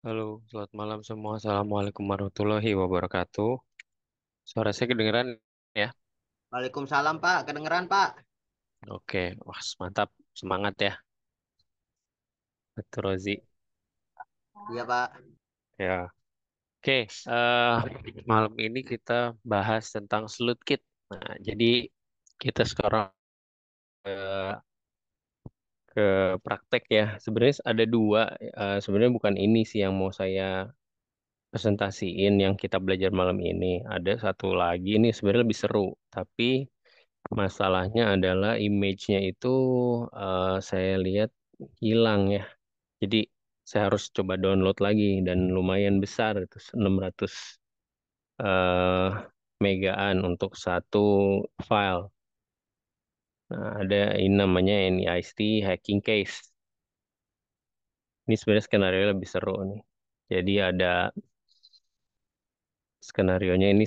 Halo, selamat malam semua. Assalamualaikum warahmatullahi wabarakatuh. Suara saya kedengeran ya? Waalaikumsalam Pak, kedengeran Pak? Oke, wah mantap. Semangat ya, Betul Rozi. Iya Pak. Ya, oke. Malam ini kita bahas tentang SelutKit. Nah, jadi kita sekarang ke praktek ya. Sebenarnya ada dua. Sebenarnya bukan ini sih yang mau saya presentasiin yang kita belajar malam ini. Ada satu lagi ini sebenarnya lebih seru, tapi masalahnya adalah image-nya itu saya lihat hilang ya. Jadi saya harus coba download lagi dan lumayan besar itu 600 eh, megaan untuk satu file. Nah, ada ini namanya NIST hacking case. Ini sebenarnya skenario lebih seru nih. Jadi ada skenarionya ini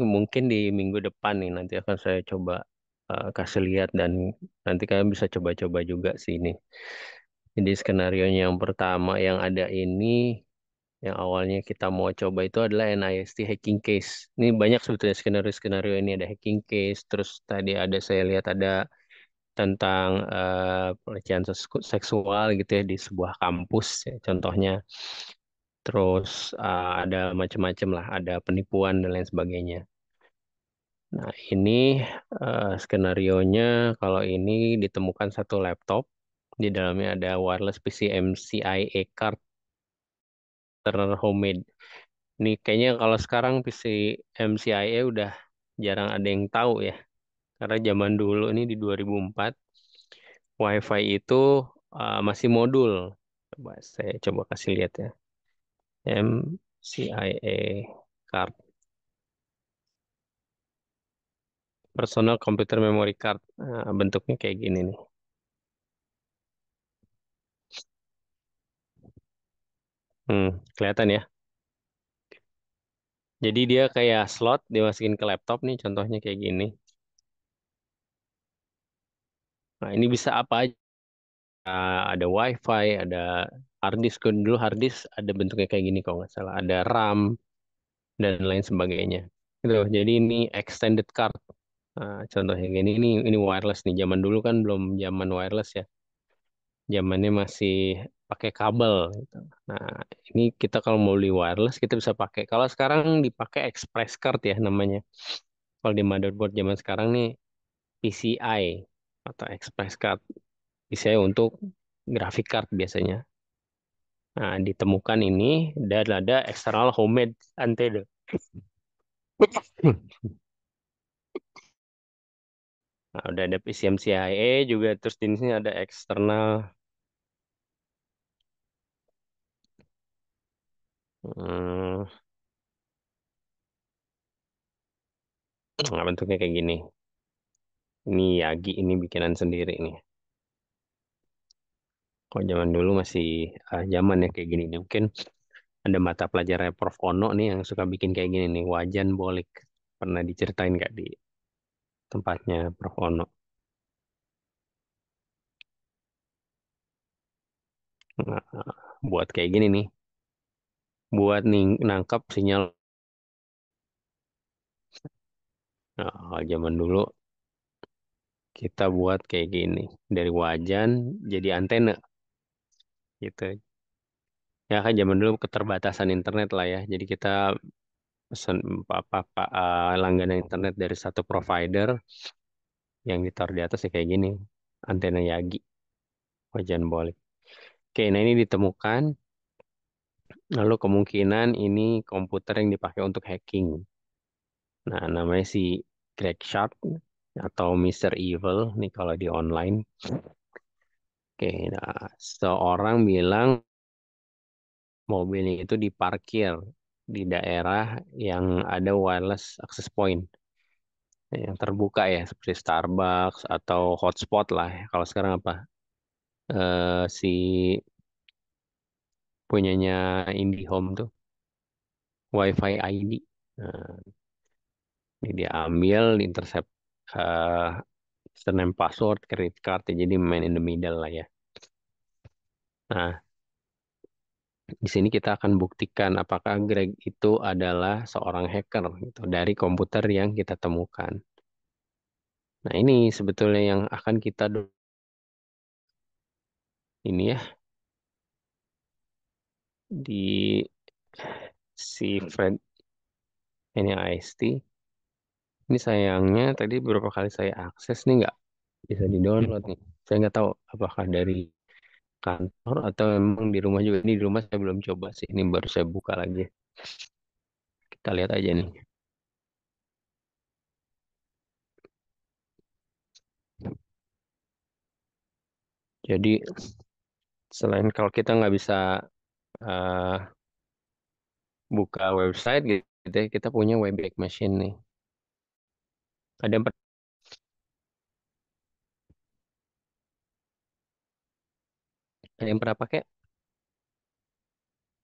mungkin di minggu depan nih nanti akan saya coba kasih lihat dan nanti kalian bisa coba-coba juga sih ini. Jadi skenario yang pertama yang ada ini, yang awalnya kita mau coba itu adalah NIST hacking case. Ini banyak sebetulnya skenario-skenario ini ada hacking case, terus tadi ada saya lihat ada tentang pelecehan seksual gitu ya di sebuah kampus ya, contohnya. Terus ada macam-macam lah, ada penipuan dan lain sebagainya. Nah, ini skenarionya kalau ini ditemukan satu laptop, di dalamnya ada wireless PC MCIe card homemade. Ini kayaknya kalau sekarang PC MCIe udah jarang ada yang tahu ya. Karena zaman dulu ini di 2004, WiFi itu masih modul. Saya coba kasih lihat ya. MCIe card, personal computer memory card. Nah, bentuknya kayak gini nih. Kelihatan ya. Jadi dia kayak slot dimasukin ke laptop nih, contohnya kayak gini. Nah, ini bisa apa aja? Ada WiFi, ada hard disk. Dulu hard disk ada bentuknya kayak gini kalau nggak salah. Ada RAM dan lain sebagainya. Gitu. Jadi ini extended card. Contohnya gini, ini wireless nih. Zaman dulu kan belum zaman wireless ya. Zamannya masih pakai kabel gitu. Nah, ini kita kalau mau beli wireless kita bisa pakai. Kalau sekarang dipakai express card ya namanya. Kalau di motherboard zaman sekarang nih PCI atau express card. PCI untuk graphic card biasanya. Nah, ditemukan ini dan ada external homemade antenna. Nah, udah ada PCMCIe juga terus di sini ada eksternal hmm, nah, bentuknya kayak gini. Ini Yagi ini bikinan sendiri nih. Kalau zaman dulu masih zaman ya kayak gini nih. Mungkin ada mata pelajaran Prof. Ono nih yang suka bikin kayak gini nih. Wajan bolik. Pernah diceritain nggak di tempatnya Prof. Ono? Nah, buat kayak gini nih. Buat nih nangkap sinyal. Nah, zaman dulu kita buat kayak gini. Dari wajan jadi antena gitu. Ya kan zaman dulu keterbatasan internet lah ya. Jadi kita pesan langganan internet dari satu provider yang ditaruh di atas ya kayak gini. Antena Yagi, wajan bolik. Oke, nah ini ditemukan. Lalu kemungkinan ini komputer yang dipakai untuk hacking. Nah, namanya si Greg Sharp atau Mister Evil nih kalau di online. Oke, nah seorang bilang mobilnya itu diparkir di daerah yang ada wireless access point yang terbuka ya seperti Starbucks atau hotspot lah ya. Kalau sekarang apa? Si punyanya IndiHome tuh WiFi ID. Nah, ini diambil, diintercept eh username password, credit card, ya, jadi main in the middle lah ya. Nah, Di sini kita akan buktikan apakah Greg itu adalah seorang hacker gitu, dari komputer yang kita temukan. Nah, ini sebetulnya yang akan kita ini ya di si Fred NIST. Ini sayangnya tadi beberapa kali saya akses nih nggak bisa di-download nih. Saya nggak tahu apakah dari kantor atau memang di rumah juga. Ini di rumah saya belum coba sih. Ini baru saya buka lagi. Kita lihat aja nih. Jadi selain kalau kita nggak bisa eh, buka website gitu ya, kita punya Wayback Machine nih. Ada yang, ada yang pernah pakai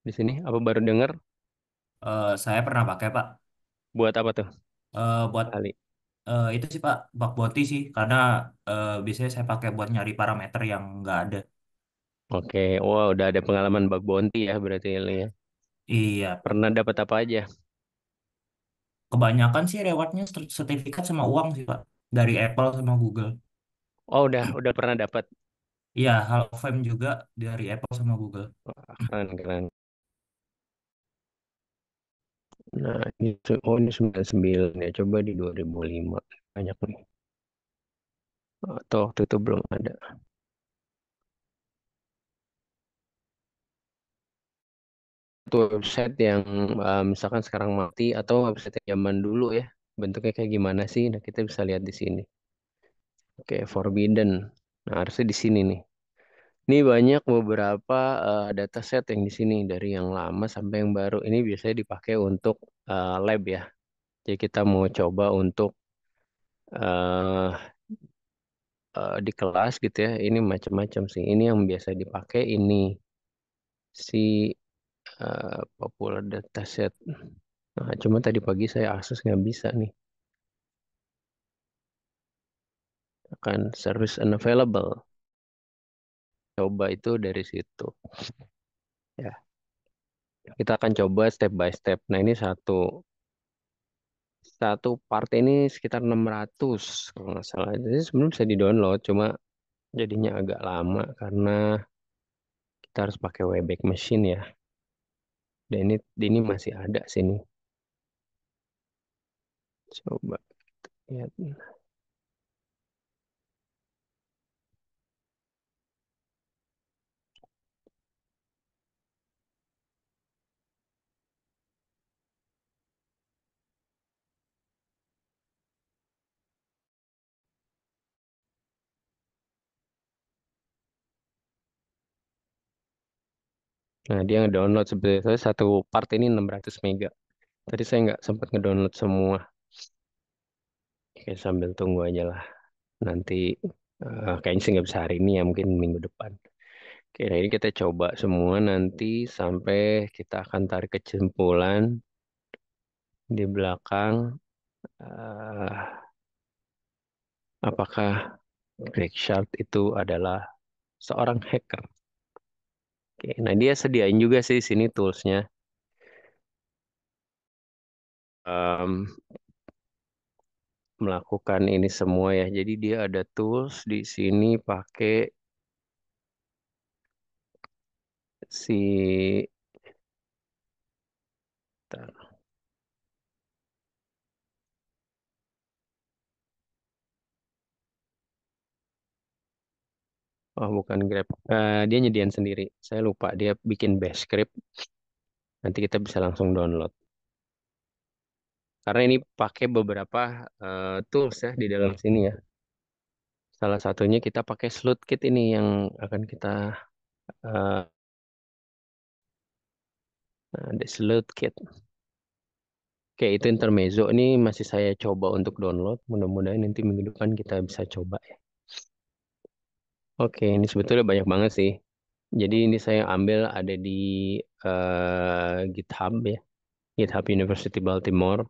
di sini? Apa baru dengar? Saya pernah pakai Pak. Buat apa tuh? Buat Ali. itu sih Pak, bug bounty sih, karena biasanya saya pakai buat nyari parameter yang nggak ada. Oke, wah udah ada pengalaman bug bounty ya berarti Eli ya. Iya, Pernah dapat apa aja? kebanyakan sih rewardnya sertifikat sama uang sih Pak, dari Apple sama Google. Oh udah pernah dapat. Iya, Hall of Fame juga dari Apple sama Google. Wah, keren keren. Nah ini 99 ya. Coba di 2005 banyak nih. Atau waktu itu belum ada. Itu website yang misalkan sekarang mati atau website yang zaman dulu ya. Bentuknya kayak gimana sih? Nah kita bisa lihat di sini. Oke, Forbidden. Nah harusnya di sini nih. Ini banyak beberapa dataset yang di sini dari yang lama sampai yang baru. Ini biasanya dipakai untuk lab ya. Jadi kita mau coba untuk eh di kelas gitu ya. Ini macam-macam sih. Ini yang biasa dipakai ini si popular dataset. Nah, cuma tadi pagi saya akses nggak bisa nih. Akan service unavailable. Coba itu dari situ. Ya, kita akan coba step by step. Nah, ini satu part ini sekitar 600 kalau nggak salah. Jadi sebelum bisa di-download, cuma jadinya agak lama karena kita harus pakai Wayback Machine ya. Dan ini masih ada sini. Coba lihat. Nah, dia nge-download sebetulnya satu part ini 600 mega. Tadi saya nggak sempat nge-download semua. Oke, sambil tunggu aja lah. Nanti kayaknya sih nggak bisa hari ini ya, mungkin minggu depan. Oke, nah ini kita coba semua nanti sampai kita akan tarik kesimpulan di belakang eh, apakah Greg Sharp itu adalah seorang hacker. Oke, nah dia sediain juga sih sini toolsnya. Em, Melakukan ini semua ya. Jadi dia ada tools di sini pakai si bentar. Oh bukan Grab. Dia nyediain sendiri. Saya lupa dia bikin bash script. Nanti kita bisa langsung download. Karena ini pakai beberapa tools ya di dalam sini ya. Salah satunya kita pakai Sleuthkit ini yang akan kita eh, ada Sleuthkit. Oke, itu intermezzo ini masih saya coba untuk download. Mudah-mudahan nanti minggu depan kita bisa coba ya. Oke, ini sebetulnya banyak banget sih. Jadi ini saya ambil ada di GitHub ya. GitHub University Baltimore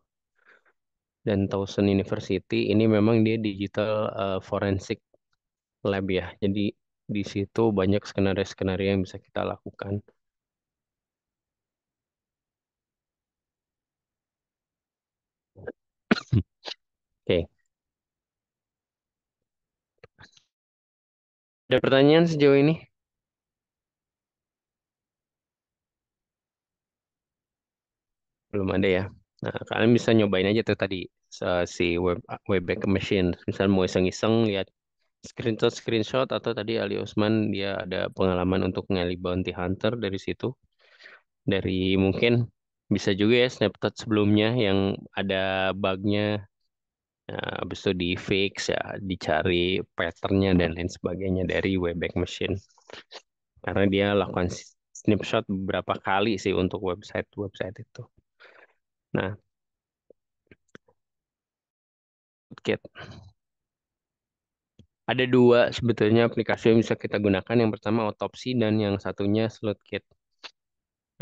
dan Towson University. Ini memang dia digital forensik lab ya. Jadi di situ banyak skenario-skenario yang bisa kita lakukan. Oke. Ada pertanyaan sejauh ini? Belum ada ya. Nah, kalian bisa nyobain aja tuh tadi si Webback Machine. Misal mau iseng-iseng lihat screenshot atau tadi Ali Osman dia ada pengalaman untuk ngali bounty hunter dari situ. Dari mungkin bisa juga ya snapshot sebelumnya yang ada bugnya. Nah, habis itu di fix ya, dicari patternnya dan lain sebagainya dari Webback Machine. Karena dia lakukan snapshot beberapa kali sih untuk website-website itu. Nah, Kit, ada dua sebetulnya aplikasi yang bisa kita gunakan. Yang pertama Autopsy dan yang satunya SleuthKit.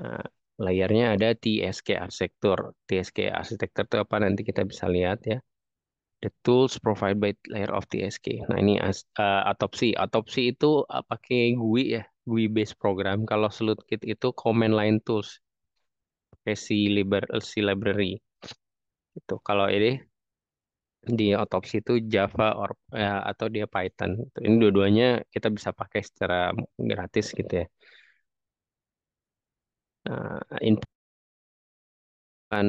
Nah, layarnya ada TSK Architecture. TSK Architecture itu apa? Nanti kita bisa lihat ya. The tools provided by layer of TSK. Nah, ini Autopsy. Autopsy itu pakai GUI ya, GUI based program. Kalau SleuthKit itu command line tools, pakai C library. Itu kalau ini di Autopsy itu Java atau dia Python. Ini dua-duanya kita bisa pakai secara gratis gitu ya. Input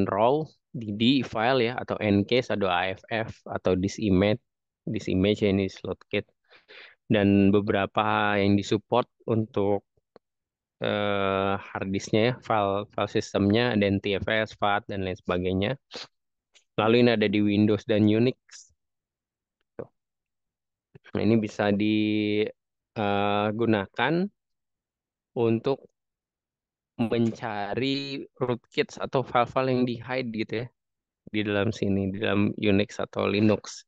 raw, DD file ya, atau Ncase, atau AFF, atau this image ya, ini SlotKit. Dan beberapa yang disupport untuk hard disknya ya, file sistemnya, dan TFS, FAT, dan lain sebagainya. Lalu ini ada di Windows dan Unix. Tuh. Nah, ini bisa digunakan untuk mencari rootkits atau file-file yang di-hide gitu ya di dalam sini, di dalam Unix atau Linux.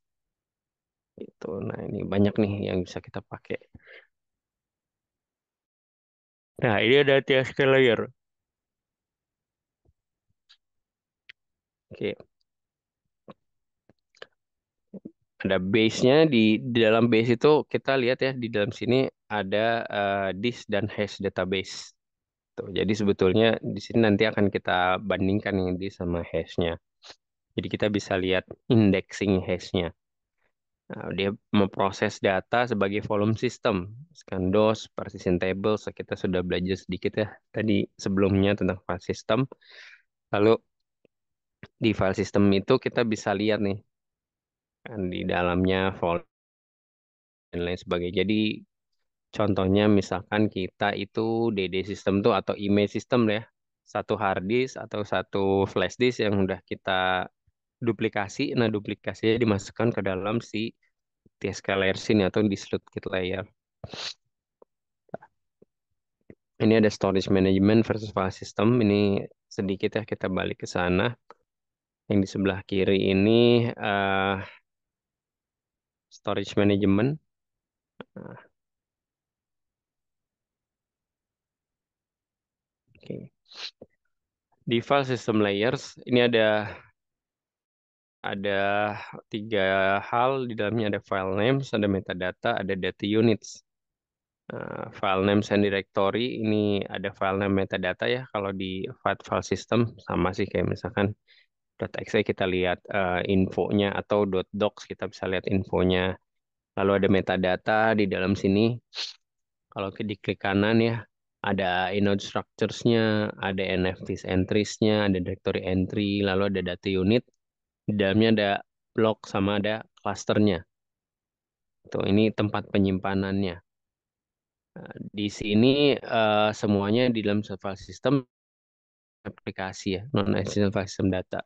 Itu. Nah, ini banyak nih yang bisa kita pakai. Nah, ini ada TSK layer. Oke, ada base-nya di dalam base itu kita lihat ya di dalam sini ada disk dan hash database. Tuh, jadi sebetulnya di sini nanti akan kita bandingkan yang disk sama hash-nya. Jadi kita bisa lihat indexing hash-nya. Nah, dia memproses data sebagai volume system, ScanDos, partition table. So, kita sudah belajar sedikit ya tadi sebelumnya tentang file system. Lalu di file system itu kita bisa lihat nih kan di dalamnya volume dan lain sebagainya. Jadi contohnya misalkan kita itu DD system tuh atau image system ya. Satu hard disk atau satu flash disk yang udah kita duplikasi. Nah, duplikasinya dimasukkan ke dalam si TSK layer sini atau di slot kit layer. Ini ada storage management versus file system. Ini sedikit ya kita balik ke sana. Yang di sebelah kiri ini storage management. Nah, oke. Di file system layers ini ada tiga hal di dalamnya, ada file names, ada metadata, ada data units. File names and directory ini ada file name metadata ya. Kalau di file system sama sih kayak misalkan .exe kita lihat infonya atau .docs kita bisa lihat infonya. Lalu ada metadata di dalam sini. Kalau di klik kanan ya, ada inode structures-nya, ada NFTs entries-nya, ada directory entry, lalu ada data unit. Di dalamnya ada block sama ada clusternya. Tuh, ini tempat penyimpanannya. Di sini semuanya di dalam file system aplikasi ya, non-essential file system data.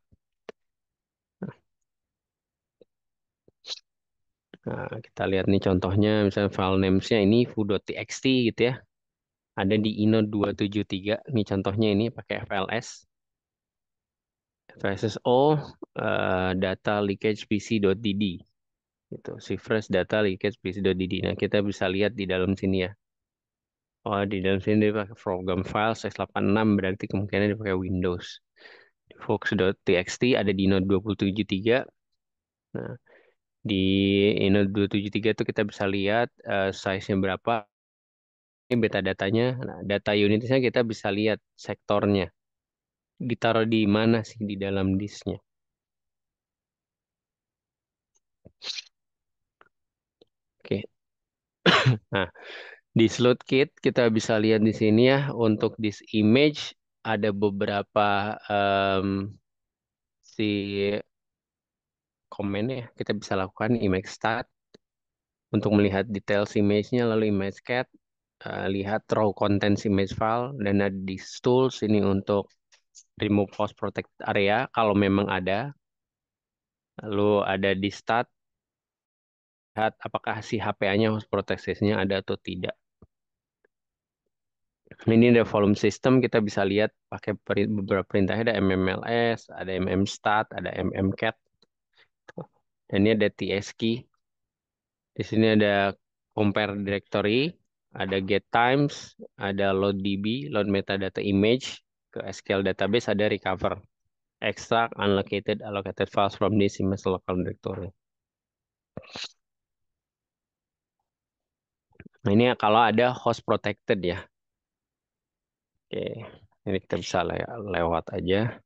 Nah, kita lihat nih contohnya, misalnya file names-nya ini foo.txt gitu ya. Ada di inode 273. Ini contohnya ini pakai FLS. FSSO data leakage pc.dd. Itu cifres data leakage pc.dd. Nah, kita bisa lihat di dalam sini ya. Oh, di dalam sini dia pakai program file x86 berarti kemungkinan dia pakai Windows. Fox.txt ada di Node 273. Nah, di Node 273 itu kita bisa lihat size-nya berapa. Ini beta datanya. Nah, data unitnya kita bisa lihat sektornya. Ditaruh di mana sih di dalam disknya. Oke. Nah, di slot kit kita bisa lihat di sini ya untuk this image ada beberapa si komen ya. Kita bisa lakukan image start untuk melihat details image-nya, lalu image cat, lihat raw contents image file, dan ada di tools ini untuk remove host protect area kalau memang ada. Lalu ada di start, lihat apakah si HPA-nya host protect-nya ada atau tidak. Ini ada volume system, kita bisa lihat pakai beberapa perintahnya, ada mmls, ada mmstat, ada mmcat, dan ini ada tskey. Di sini ada compare directory, ada get times, ada load db, load metadata image ke SQL database, ada recover, extract unallocated allocated files from this image local directory. Nah, ini kalau ada host protected ya. Oke, ini kita bisa lewat aja.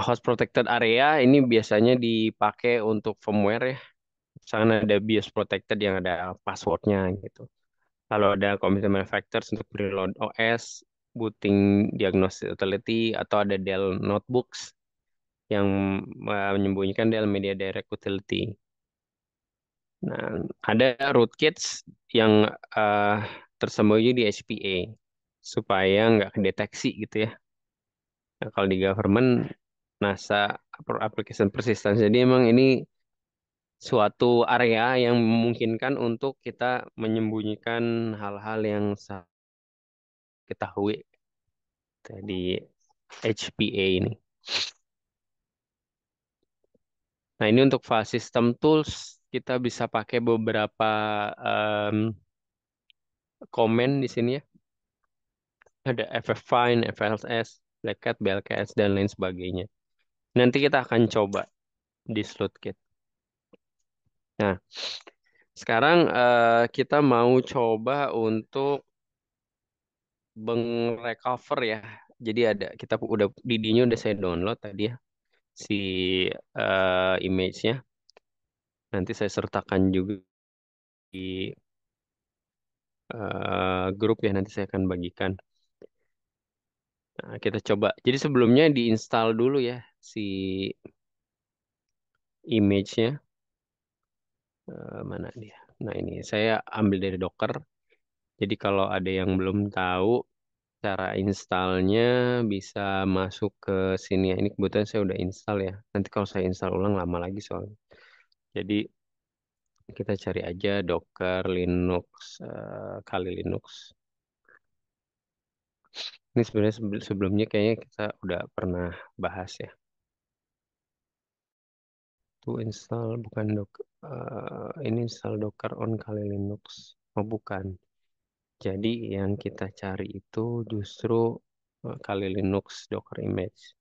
Host protected area ini biasanya dipakai untuk firmware ya. Misalnya ada BIOS protected yang ada passwordnya gitu. Kalau ada computer manufacturers untuk preload OS, booting diagnosis utility, atau ada Dell notebooks yang menyembunyikan Dell Media Direct Utility. Nah, ada rootkits yang eh, tersembunyi di HPA supaya nggak kedeteksi gitu ya. Nah, kalau di government, NASA Application Persistence. Jadi emang ini suatu area yang memungkinkan untuk kita menyembunyikan hal-hal yang ketahui di HPA ini. Nah, ini untuk file system tools kita bisa pakai beberapa em, komen di sini ya. Ada fffind, fls, blackcat, blks, dan lain sebagainya. Nanti kita akan coba di SlotKit. Nah, sekarang kita mau coba untuk recover ya. Jadi ada kita udah Didinya udah saya download tadi ya si image-nya. Nanti saya sertakan juga di grup ya, nanti saya akan bagikan. Nah, kita coba. Jadi sebelumnya diinstal dulu ya si image-nya. Mana dia? Nah, ini saya ambil dari Docker. Jadi kalau ada yang belum tahu cara installnya bisa masuk ke sini ya. Ini kebetulan saya udah install ya. Nanti kalau saya install ulang lama lagi soalnya. Jadi kita cari aja Docker Linux kali Linux. Ini sebenarnya sebelumnya kayaknya kita udah pernah bahas ya. To install bukan ini install Docker on Kali Linux. Oh bukan. Jadi yang kita cari itu justru Kali Linux Docker image.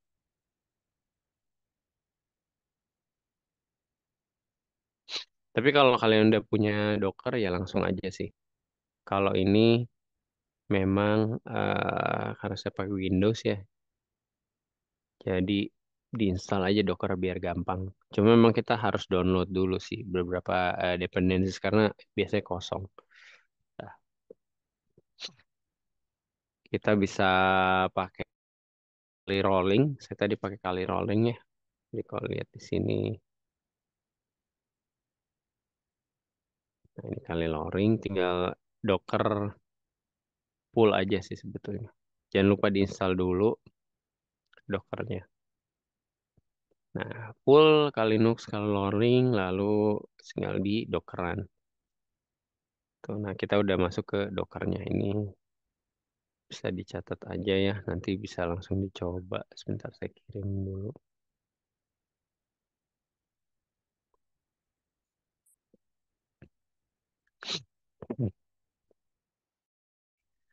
Tapi kalau kalian udah punya Docker ya langsung aja sih. Kalau ini memang karena saya pakai Windows ya, jadi diinstal aja Docker biar gampang. Cuma memang kita harus download dulu sih beberapa dependencies karena biasanya kosong. Nah, kita bisa pakai kali rolling. Saya tadi pakai kali rolling ya. Jadi kalau lihat di sini, nah ini kali rolling, tinggal Docker full aja sih sebetulnya. Jangan lupa diinstal dulu Dockernya. Nah, full kali Linux, kali rolling, lalu tinggal di Dockeran. Tuh, nah kita udah masuk ke Dockernya ini. Bisa dicatat aja ya, nanti bisa langsung dicoba. Sebentar saya kirim dulu.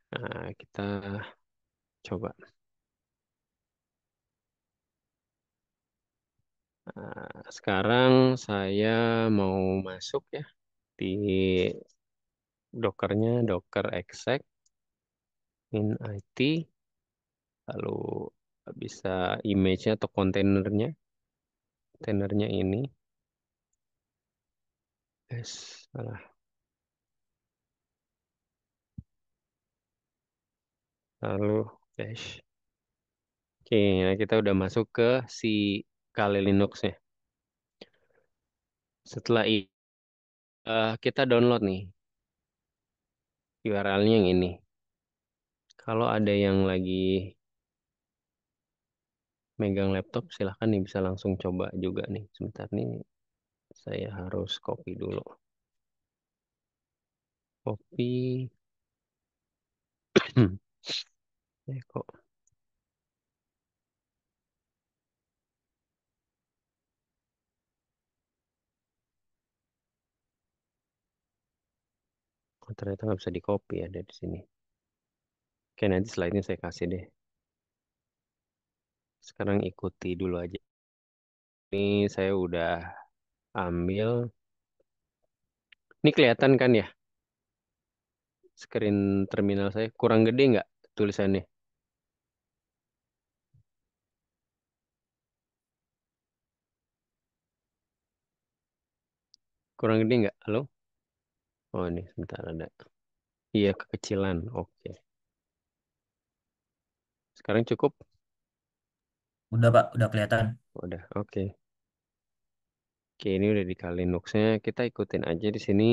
Nah, kita coba. Nah, sekarang saya mau masuk ya di Dockernya, Docker exec in IT, lalu bisa image-nya atau kontainernya ini. Salah. Lalu dash. Oke, nah kita udah masuk ke si Kali Linux-nya. Setelah itu kita download nih URL-nya yang ini. Kalau ada yang lagi megang laptop, silahkan nih bisa langsung coba juga nih. Sebentar nih, saya harus copy dulu. Copy. Kok ternyata nggak bisa di copy ya dari sini. Oke, nanti slide-nya saya kasih deh. Sekarang ikuti dulu aja. Ini saya udah ambil. Ini kelihatan kan ya, screen terminal saya kurang gede nggak tulisannya? Kurang gede nggak? Halo? Oh ini sebentar ada. Iya kekecilan. Oke. Sekarang cukup? Udah Pak, udah kelihatan. Udah. Oke. Oke, ini udah di Kali Linux-nya. Kita ikutin aja di sini.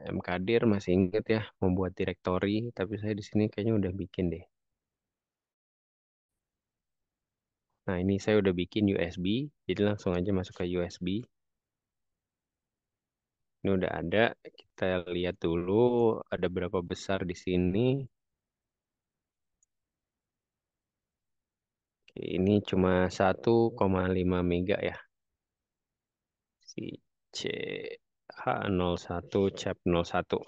Mkdir masih inget ya membuat directory, tapi saya di sini kayaknya udah bikin deh. Nah, ini saya udah bikin USB, jadi langsung aja masuk ke USB. Ini udah ada. Kita lihat dulu ada berapa besar di sini. Oke, ini cuma 1,5 mega ya. Si CH01 CHAP 01.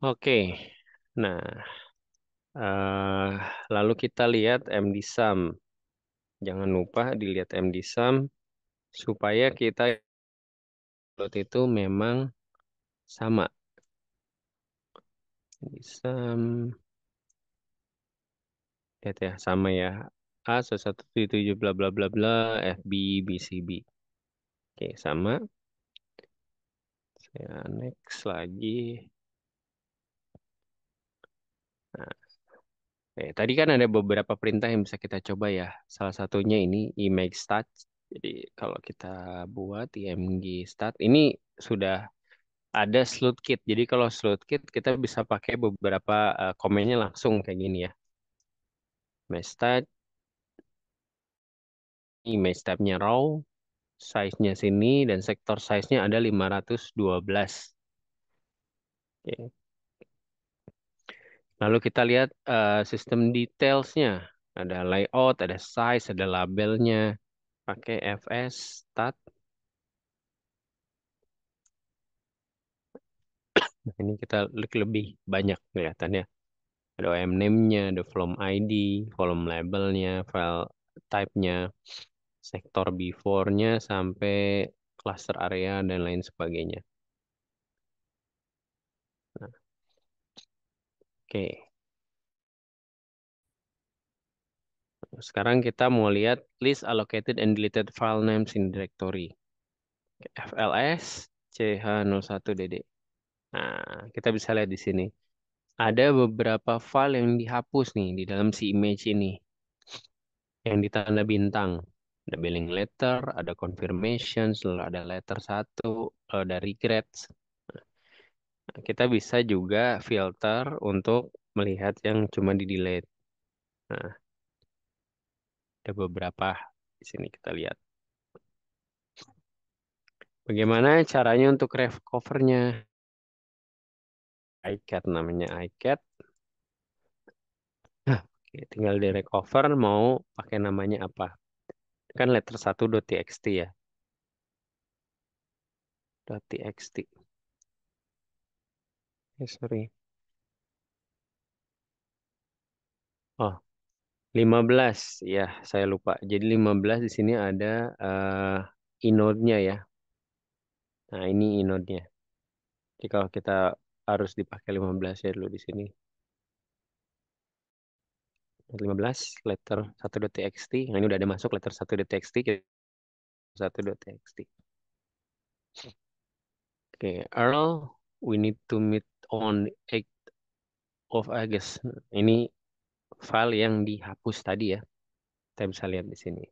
Oke. Nah, eh, lalu kita lihat MD-SUM. Jangan lupa dilihat MD-SUM supaya kita upload itu memang sama. MD-SUM, lihat ya, sama ya. A1177 bla bla bla bla FB BCB. Oke, sama. Saya next lagi. Nah, tadi kan ada beberapa perintah yang bisa kita coba ya. Salah satunya ini image stat. Jadi kalau kita buat img stat, ini sudah ada sleuth kit. Jadi kalau sleuth kit kita bisa pakai beberapa komennya langsung kayak gini ya. Image stat, image tab-nya raw, size-nya sini dan sektor size-nya ada 512. Oke. Lalu kita lihat sistem details-nya. Ada layout, ada size, ada labelnya. Pakai fs stat. Nah, ini kita lebih banyak kelihatannya. Ada OM name-nya, ada volume ID, volume labelnya, file type-nya, sektor before-nya, sampai cluster area, dan lain sebagainya. Nah, oke. Sekarang kita mau lihat list allocated and deleted file names in directory. FLS CH01DD. Nah, kita bisa lihat di sini. Ada beberapa file yang dihapus nih di dalam si image ini. Yang ditanda bintang. Ada billing letter, ada confirmation, lalu ada letter 1, ada regrets. Nah, kita bisa juga filter untuk melihat yang cuma di delete. Nah, ada beberapa di sini kita lihat. Bagaimana caranya untuk recovernya? iCat namanya iCat. Oke, tinggal di recover mau pakai namanya apa? Kan letter 1.txt ya. .txt. Sorry. Oh, 15. Ya, saya lupa. Jadi 15 di sini ada inode-nya ya. Nah, ini inode-nya. Jadi kalau kita harus dipakai 15 ya dulu di sini. 15 letter 1.txt. Nah, ini udah ada masuk letter 1.txt ke 1.txt. Oke, Earl, we need to meet on 8 of August. Ini file yang dihapus tadi ya. Kita bisa lihat di sini.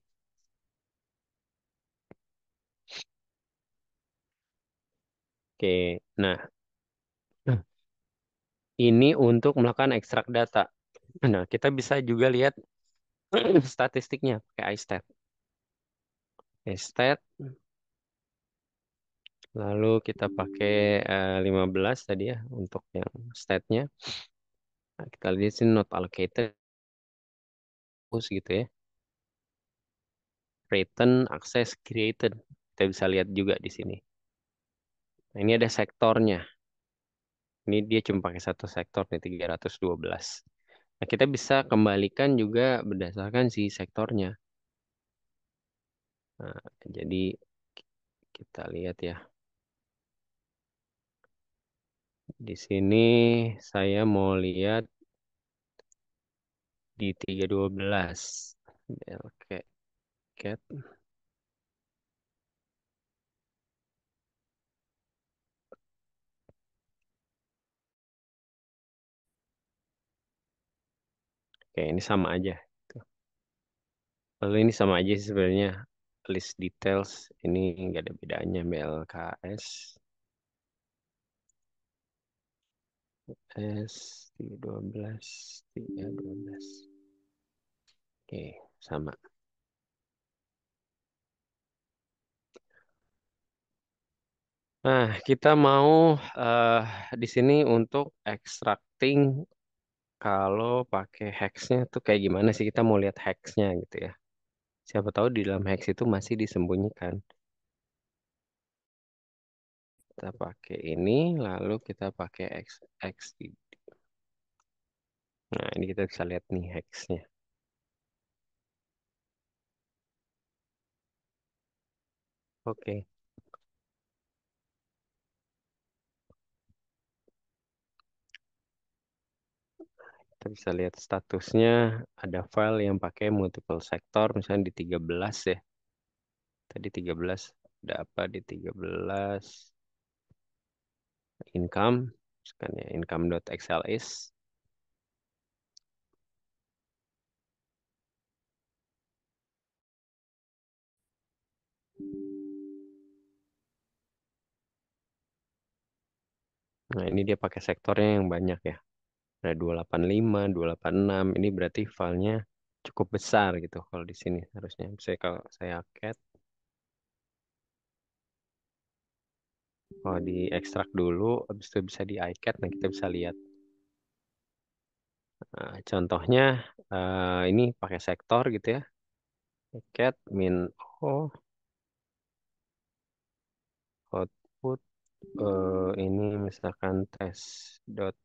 Oke, nah ini untuk melakukan ekstrak data. Nah, kita bisa juga lihat statistiknya pakai iStat. iStat, lalu kita pakai 15 tadi ya untuk yang statnya. Nah, kita lihat sini not allocated, terus gitu ya. Written, access, created. Kita bisa lihat juga di sini. Nah, ini ada sektornya. Ini dia cuma pakai satu sektor nih 312. Nah, kita bisa kembalikan juga berdasarkan si sektornya. Nah, jadi kita lihat ya. Di sini saya mau lihat di 312. Oke, cat. Oke, ini sama aja. Lalu ini sama aja sih sebenarnya. List details ini nggak ada bedanya. BLKS S312 312. Oke, sama. Nah, kita mau eh, di sini untuk extracting kalau pakai hex-nya tuh kayak gimana sih? Kita mau lihat hex-nya gitu ya. Siapa tahu di dalam hex itu masih disembunyikan. Kita pakai ini, lalu kita pakai X. Nah, ini kita bisa lihat nih hex-nya. Oke, kita bisa lihat statusnya. Ada file yang pakai multiple sector, misalnya di 13 ya. Tadi 13, ada apa di 13? Income, misalkan ya, income.xls. Nah, ini dia pakai sektornya yang banyak ya. Ada 285, 286. Ini berarti filenya cukup besar gitu kalau di sini harusnya. Misalnya kalau saya cat, kalau di ekstrak dulu, habis itu bisa di iCat, nah kita bisa lihat. Nah, contohnya ini pakai sektor gitu ya. Cat min O output ini misalkan tes dot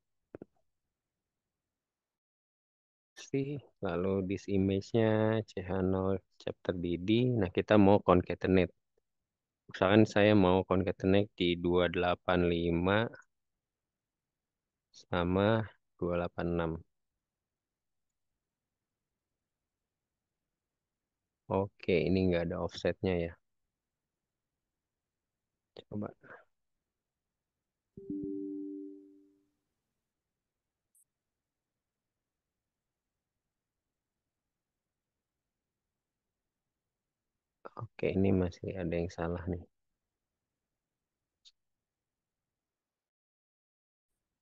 c, lalu this image-nya ch0 chapter dd. Nah, kita mau concatenate. Misalkan saya mau concatenate di 285 sama 286. Oke, ini nggak ada offsetnya ya. Coba. Oke, ini masih ada yang salah nih.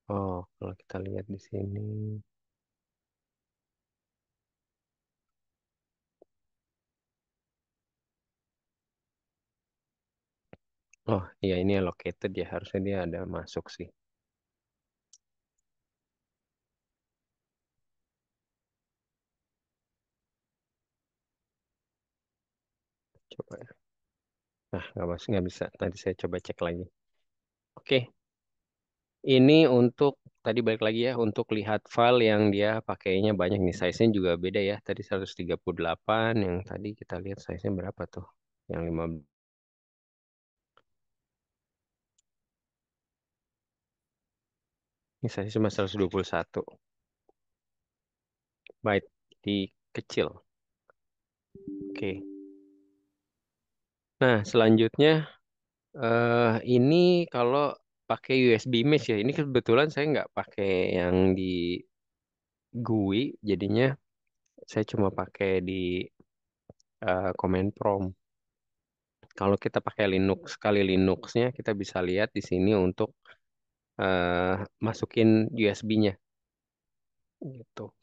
Oh, kalau kita lihat di sini. Oh, iya ini allocated ya. Harusnya dia ada masuk sih. Coba ya. Nah, nggak bisa. Tadi saya coba cek lagi. Oke, ini untuk tadi balik lagi ya untuk lihat file yang dia pakainya banyak nih. Size-nya juga beda ya. Tadi 138, yang tadi kita lihat size-nya berapa tuh? Yang 15. Ini size cuma 121 byte. jadi kecil. Oke. Nah, selanjutnya ini kalau pakai USB mesh ya. Ini kebetulan saya nggak pakai yang di GUI, jadinya saya cuma pakai di command prompt. Kalau kita pakai Linux, kali Linuxnya kita bisa lihat di sini untuk eh, masukin USB-nya gitu.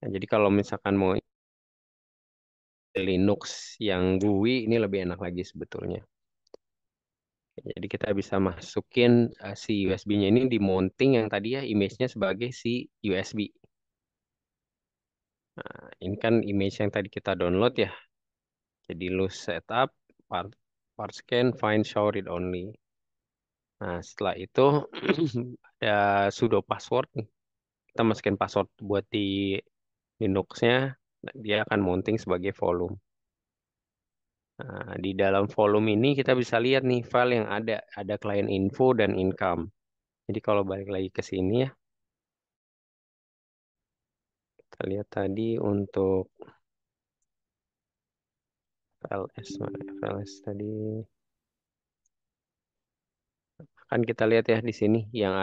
Nah, jadi kalau misalkan mau Linux yang GUI ini lebih enak lagi sebetulnya. Jadi kita bisa masukin si USB-nya ini di mounting yang tadi ya image-nya sebagai si USB. Nah, ini kan image yang tadi kita download ya. Jadi lu setup, part, part scan, find, show, read only. Nah, setelah itu ada sudo password nih. Kita masukin password buat di Linux-nya, nah, dia akan mounting sebagai volume. Nah, di dalam volume ini kita bisa lihat nih file yang ada client info dan income. Jadi kalau balik lagi ke sini ya, kita lihat tadi untuk FLS, mana FLS tadi kan kita lihat ya di sini yang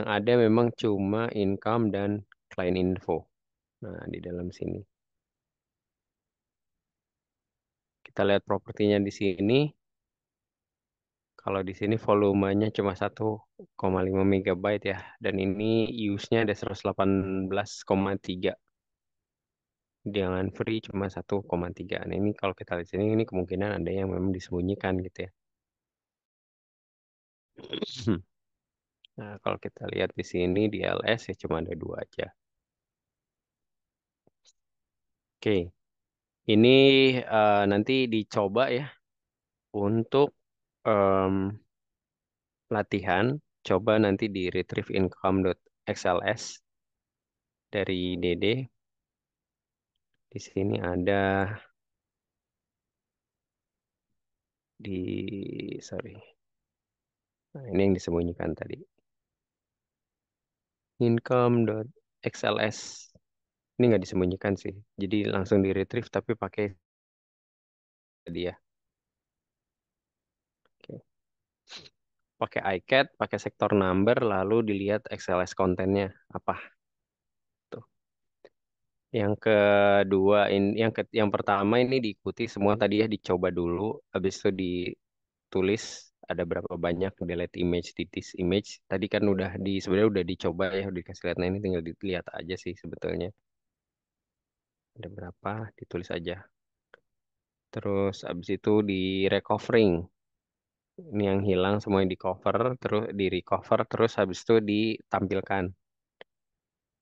ada memang cuma income dan client info. Nah, di dalam sini kita lihat propertinya di sini. Kalau di sini volumenya cuma 1,5 megabyte ya, dan ini use-nya ada 118,3. Dengan free cuma 1,3. Nah, ini kalau kita lihat sini, ini kemungkinan ada yang memang disembunyikan gitu ya. Nah, kalau kita lihat di sini di LS ya cuma ada dua aja. Oke, ini nanti dicoba ya untuk em, latihan. Coba nanti di retrieve income.xls dari DD. Di sini ada sorry. Nah, ini yang disembunyikan tadi. Income.xls. Ini nggak disembunyikan sih. Jadi langsung di retrieve tapi pakai dia. Oke. Pakai iCat, pakai sektor number, lalu dilihat XLS kontennya apa. Tuh. Yang kedua, yang pertama ini diikuti semua tadi ya dicoba dulu. Habis itu ditulis ada berapa banyak delete image, di this image. Tadi kan sebenarnya udah dicoba ya, udah dikasih lihat. Nah ini tinggal dilihat aja sih sebetulnya. Ada berapa, ditulis aja. Terus habis itu di recovering. Ini yang hilang semuanya di cover, terus di recover, terus habis itu ditampilkan.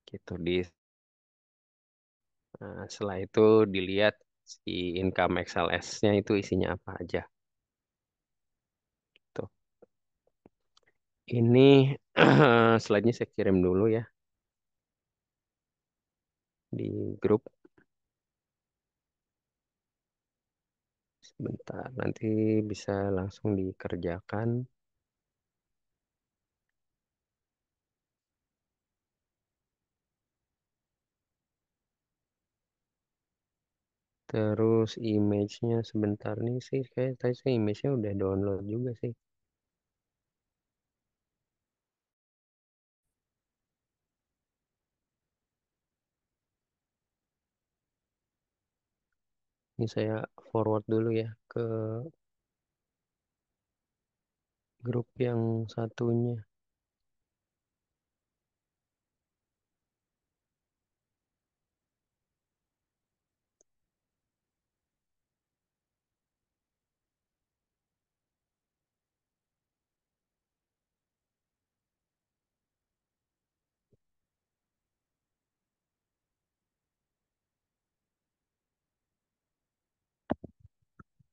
Gitu setelah itu dilihat si income XLS-nya itu isinya apa aja. Tuh. Ini slide-nya saya kirim dulu ya di grup. Sebentar, nanti bisa langsung dikerjakan. Terus image-nya sebentar nih sih, kayak tadi saya image-nya udah download juga sih. Ini saya forward dulu ya ke grup yang satunya.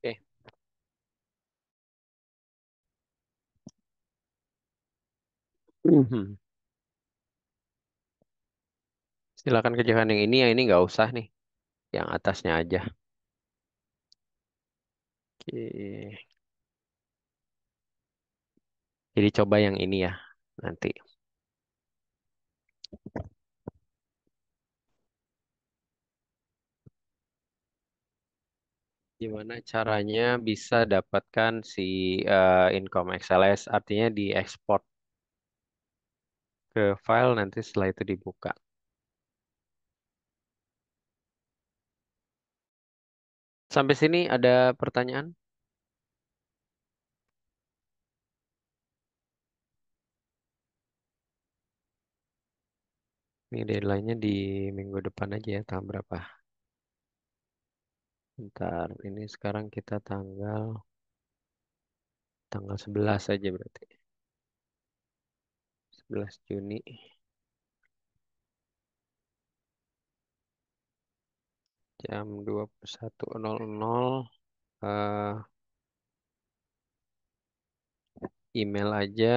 Oke. Silakan kerjakan yang ini nggak usah nih, yang atasnya aja. Oke. Jadi coba yang ini ya nanti. Gimana caranya bisa dapatkan si income XLS, artinya diekspor ke file nanti setelah itu dibuka. Sampai sini ada pertanyaan? Ini deadline-nya di minggu depan aja ya, tanggal berapa? Bentar, ini sekarang kita tanggal 11 aja berarti. 11 Juni jam 21.00, eh, email aja,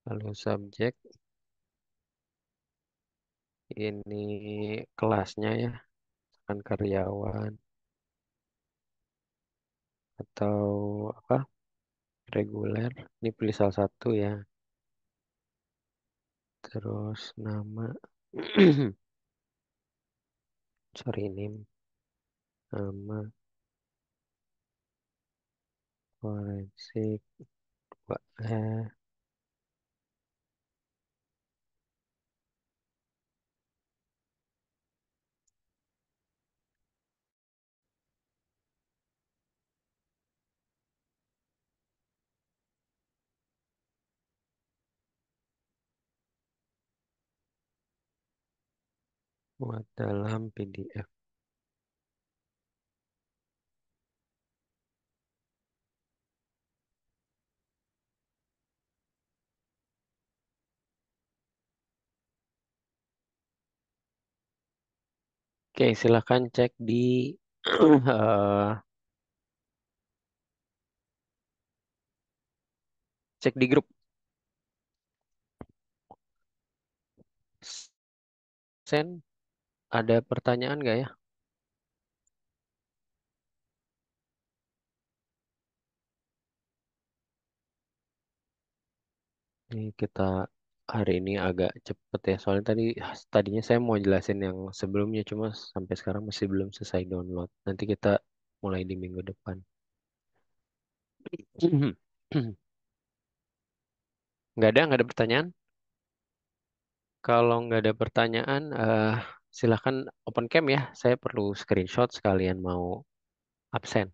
lalu subjek ini kelasnya ya, kan karyawan atau apa reguler. Ini pilih salah satu ya. Terus nama, sorry ini nama forensik. Eh, buat dalam PDF. Oke, silakan cek di cek di grup. Sen, ada pertanyaan nggak ya? Ini kita hari ini agak cepet ya, soalnya tadinya saya mau jelasin yang sebelumnya, cuma sampai sekarang masih belum selesai download. Nanti kita mulai di minggu depan. Nggak ada pertanyaan? Kalau nggak ada pertanyaan, silahkan open cam ya. Saya perlu screenshot sekalian mau absen.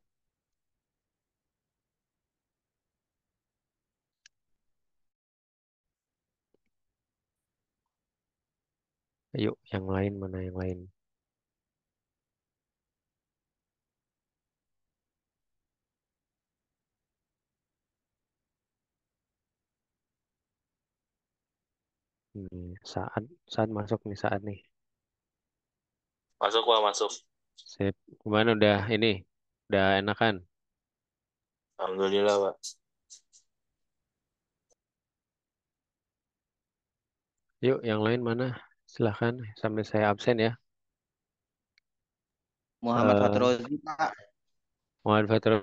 Ayo, yang lain mana yang lain? Saat masuk nih saat nih. Masuk Pak, masuk. Sip. Gimana udah ini? Udah enakan? Alhamdulillah Pak. Yuk, yang lain mana? Silahkan sampai saya absen ya. Muhammad Eh, Fatrozi, Pak. Muhammad Fatur,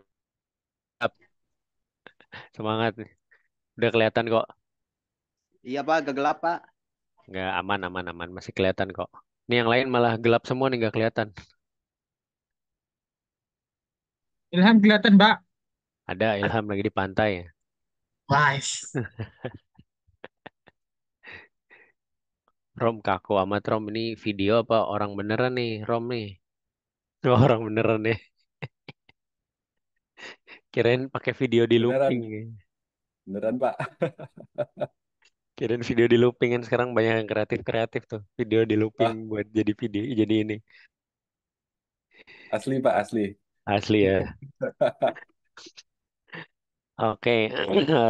semangat nih. Udah kelihatan kok. Iya, Pak, agak gelap, Pak. Nggak aman, aman, aman. Masih kelihatan kok. Ini yang lain malah gelap semua nih nggak kelihatan. Ilham kelihatan, Mbak. Ada Ilham lagi di pantai ya. Nice. Rom kaku amat Rom, ini video apa orang beneran nih Rom nih. Orang beneran nih. Kirain pakai video di looping. Beneran, beneran Pak. Kirain video di looping kan sekarang banyak yang kreatif-kreatif tuh. Video di looping Wah, buat jadi video jadi ini. asli Pak, asli. Asli ya. Oke,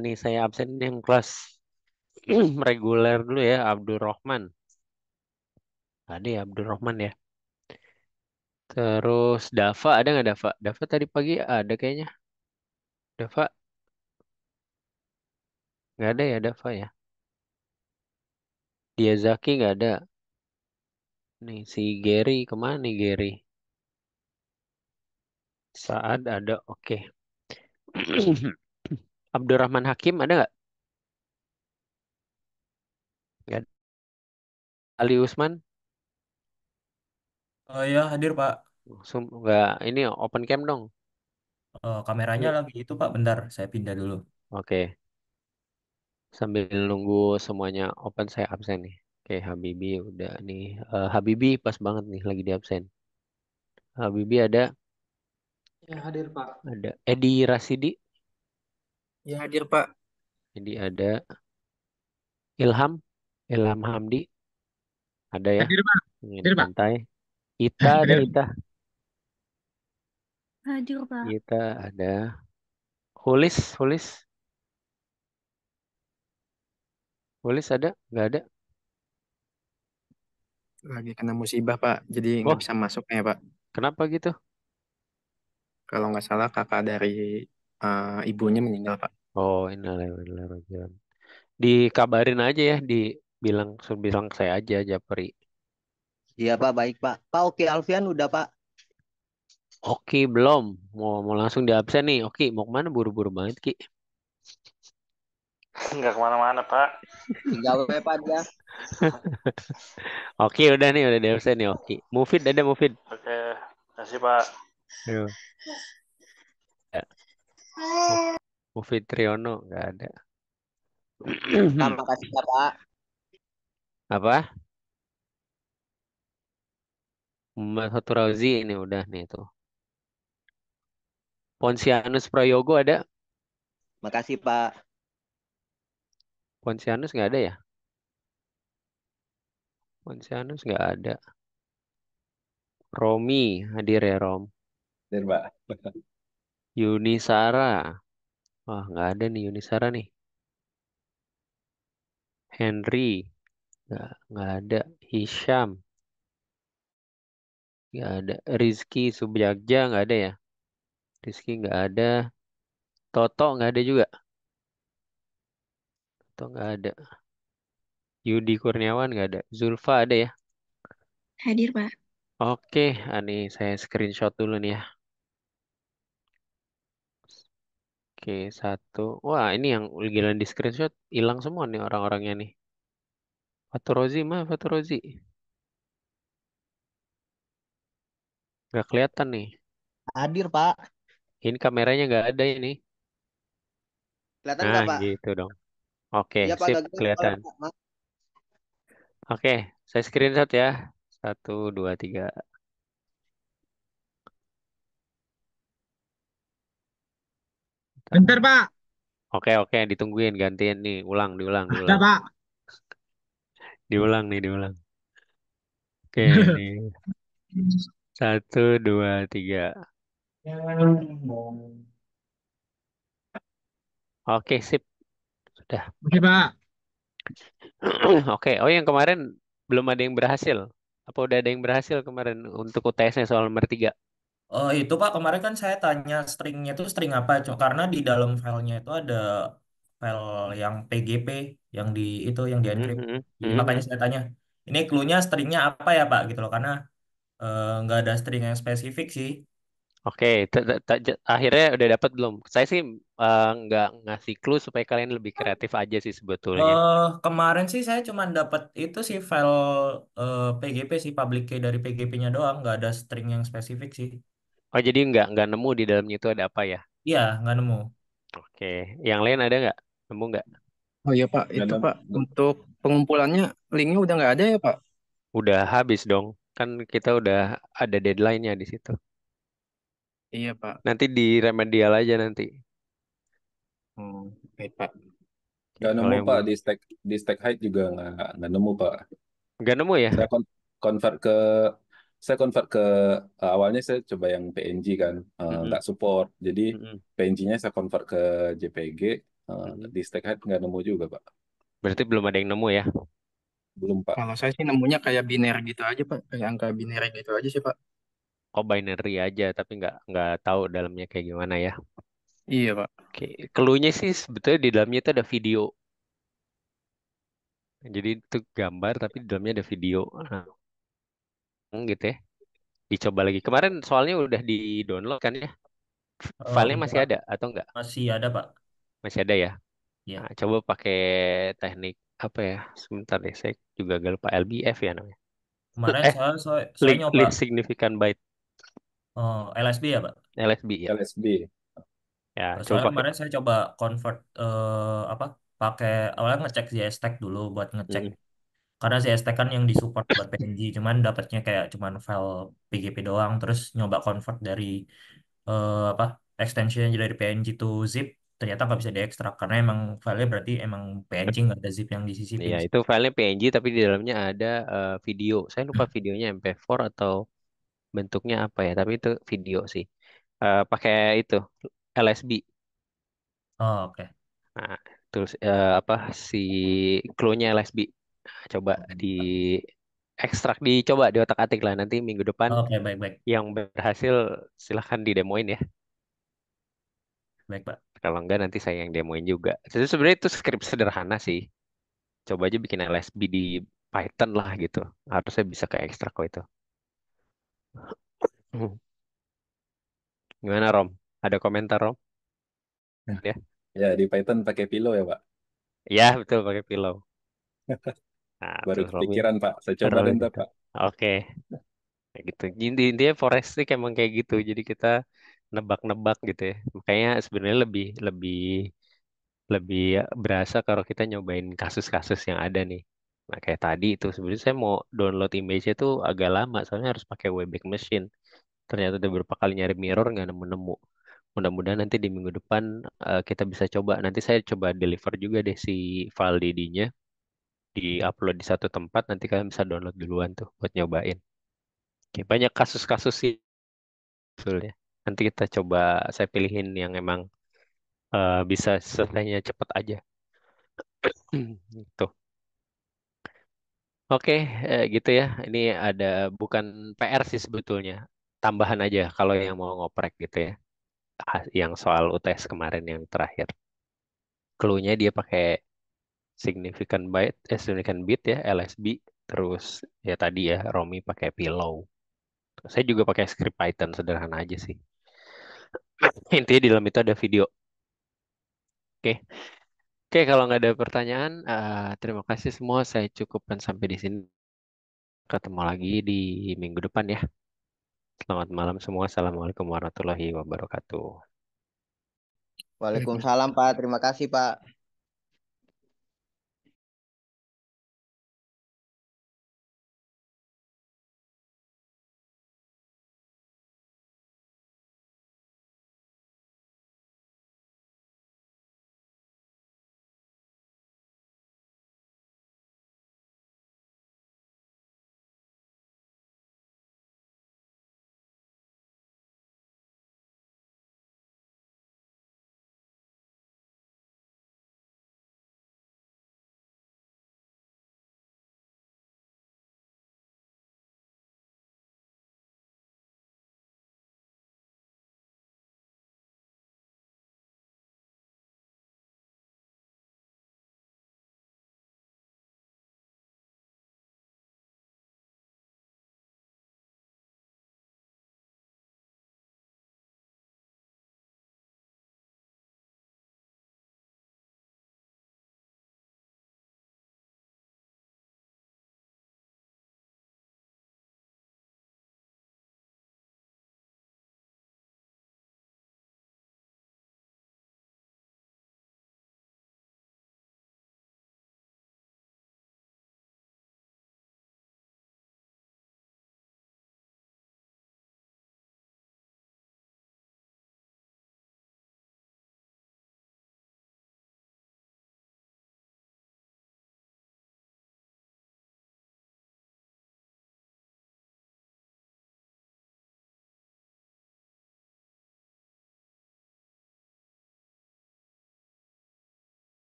nih saya absen yang kelas reguler dulu ya, Abdul Rahman. Ada ya Abdul Rahman ya. Terus Dava, ada nggak Dava? Dava tadi pagi ada kayaknya. Dava, nggak ada ya Dava ya. Dia Zaki nggak ada. Nih si Gary kemana nih Gary? Saat ada, oke. Abdurrahman Hakim ada nggak? Nggak ada. Ali Usman, Oh ya hadir Pak. nggak ini open cam dong. Kameranya lagi itu Pak. Bentar, saya pindah dulu. Oke, sambil nunggu semuanya open saya absen nih. Oke, Habibi udah nih. Habibi pas banget nih lagi di absen. Habibi Ya, hadir Pak. ada Edi Rasidi, Ya, hadir Pak. Edi ada Ilham, Ilham Hamdi ada ya. Hadir Pak. Ini di Hadir Pak. pantai. Ita ada Hadir. Ita, Hadir, Pak. Ita ada. Hulis ada? Nggak ada. Lagi kena musibah Pak, jadi nggak Oh, bisa masuk ya Pak. kenapa gitu? Kalau nggak salah kakak dari ibunya meninggal Pak. Oh, innalillahi. Dikabarin aja ya, dibilang bilang saya aja Japri. Iya Pak, baik Pak. Pak Oki Alfian udah Pak. Oke, belum. Mau langsung di absen nih. Oke, mau kemana? Buru-buru banget, Ki. Nggak kemana-mana, Pak. Tinggal we Pak dia. Oke, udah nih, udah di absen nih. Oke. Mufid ada Mufid. Oke, kasih, Pak. Ayo. Ya. Mufid Triyono nggak ada. Terima kasih ya Pak. Apa? Muhammad Fatur Razi ini udah nih tuh. Ponsianus Prayogo ada? Makasih Pak. Ponsianus nggak ada ya? Ponsianus nggak ada. Romi hadir ya Rom. Hadir, Pak. Yunisara. Wah, nggak ada nih Yunisara nih. Henry. Nggak ada. Hisham. Nggak ada. Rizky Subiakja nggak ada ya? Rizky nggak ada. Toto nggak ada juga. Toto nggak ada. Yudi Kurniawan nggak ada. Zulfa ada ya? Hadir, Pak. Oke, ini saya screenshot dulu nih ya. Oke, satu. Wah, ini yang giliran di screenshot hilang semua nih orang-orangnya nih. Faturozi mah Faturozi. Nggak kelihatan nih. Hadir Pak. Ini kameranya nggak ada ini. Kelihatan Nah, nggak Pak? gitu dong. Oke, Iya Pak, sip, gagal kepala kelihatan. Pak. Maaf. Oke, saya screenshot ya. Satu, dua, tiga. Bentar Pak. Oke, ditungguin gantian nih. Diulang. Ada Pak. Diulang. Oke, nih. Satu, dua, tiga. Oke, sip. Sudah. Oke Pak. Oke, oh yang kemarin belum ada yang berhasil. Apa udah ada yang berhasil kemarin untuk UTS-nya soal nomor 3? Oh itu Pak, kemarin kan saya tanya stringnya itu string apa? Karena di dalam filenya itu ada file yang PGP yang yang di encrypt. Jadi makanya saya tanya, ini clue-nya stringnya apa ya Pak gitu loh? Karena nggak ada string yang spesifik sih. Oke, akhirnya udah dapat belum? Saya sih nggak ngasih clue supaya kalian lebih kreatif aja sih sebetulnya. Kemarin sih saya cuma dapat itu sih file PGP sih public key dari PGP-nya doang, nggak ada string yang spesifik sih. Oh, jadi nggak nemu di dalamnya itu ada apa ya? Iya, nggak nemu. Oke, yang lain ada nggak? Nemu nggak? Oh iya Pak, Nggak itu nem- Pak untuk pengumpulannya linknya udah nggak ada ya Pak? Udah habis dong. Kan kita udah ada deadline-nya di situ. Iya Pak. Nanti di remedial aja nanti. Baik Pak. nggak Kalau nemu, yang Pak. belum. Di stack height juga nggak nemu, Pak. Nggak nemu ya? Saya convert ke awalnya saya coba yang PNG kan, Mm-mm, nggak support. Jadi mm-mm, PNG-nya saya convert ke JPG, mm-mm. di stack height nggak nemu juga, Pak. Berarti belum ada yang nemu ya? Belum, Pak. Kalau saya sih nemunya kayak biner gitu aja Pak, kayak angka biner gitu aja sih Pak. Oh, binary aja, tapi nggak tahu dalamnya kayak gimana ya. Iya Pak. Oke, clue-nya sih sebetulnya di dalamnya itu ada video. Jadi itu gambar tapi di dalamnya ada video. Gitu ya. Dicoba lagi. Kemarin soalnya udah di-download kan ya? Filenya Udah masih Pak, ada atau enggak? masih ada Pak. Masih ada ya? Ya. Nah, coba pakai teknik apa ya? Sebentar deh, saya juga agak lupa LBF ya namanya. Kemarin Eh, saya least, nyoba least significant byte LSB ya, Pak. LSB ya. LSB. Ya, coba Soalnya pakai. kemarin saya coba convert apa pakai awalnya ngecek JSTag dulu buat ngecek Mm-mm. karena JSTag kan yang disupport buat PNG cuman dapatnya kayak cuman file PGP doang terus nyoba convert dari apa extension dari PNG to zip ternyata nggak bisa diekstrak karena emang filenya berarti emang PNG nggak ada zip yang Iya, disisipin. itu filenya PNG tapi di dalamnya ada video. Saya lupa videonya MP4 atau bentuknya apa ya, tapi itu video sih. Pakai itu LSB. Oh, oke. Nah, terus apa si clue-nya LSB. Coba di ekstrak, dicoba di otak-atik lah, nanti minggu depan Oke, baik baik yang berhasil silahkan didemoin ya. baik Pak. Kalau enggak nanti saya yang demoin juga. Jadi sebenarnya itu skrip sederhana sih. Coba aja bikin LSB di Python lah gitu. Harusnya bisa ke ekstrak kok itu. Hmm. Gimana Rom? Ada komentar Rom? Ya, Ya, di Python pakai Pillow ya, Pak. ya betul pakai pillow. Nah, Baru tuh Romi, kepikiran, Pak. Saya coba Romi deh ntar, gitu. Pak. Oke, kayak gitu. Intinya forensic emang kayak gitu. Jadi kita nebak-nebak gitu ya. Makanya sebenarnya lebih lebih lebih berasa kalau kita nyobain kasus-kasus yang ada nih. Nah, kayak tadi itu sebenarnya saya mau download image itu agak lama, soalnya harus pakai Wayback Machine. Ternyata udah beberapa kali nyari mirror nggak nemu-nemu. Mudah-mudahan nanti di minggu depan kita bisa coba. Nanti saya coba deliver juga deh si file DD-nya, di-upload di satu tempat. Nanti kalian bisa download duluan tuh buat nyobain. Oke, banyak kasus-kasus sih sebetulnya. Nanti kita coba, saya pilihin yang emang bisa selesainya cepet aja. Tuh. Oke, gitu ya. Ini ada bukan PR sih sebetulnya. Tambahan aja kalau yang mau ngoprek gitu ya. Yang soal UTS kemarin yang terakhir. Clue-nya dia pakai significant bit ya, LSB. Terus ya tadi ya, Romi pakai pillow. Saya juga pakai script Python sederhana aja sih. Intinya di dalam itu ada video. Oke, oke kalau nggak ada pertanyaan, terima kasih semua. Saya cukupkan sampai di sini. Ketemu lagi di minggu depan ya. Selamat malam semua. Assalamualaikum warahmatullahi wabarakatuh. Waalaikumsalam Pak. Terima kasih Pak.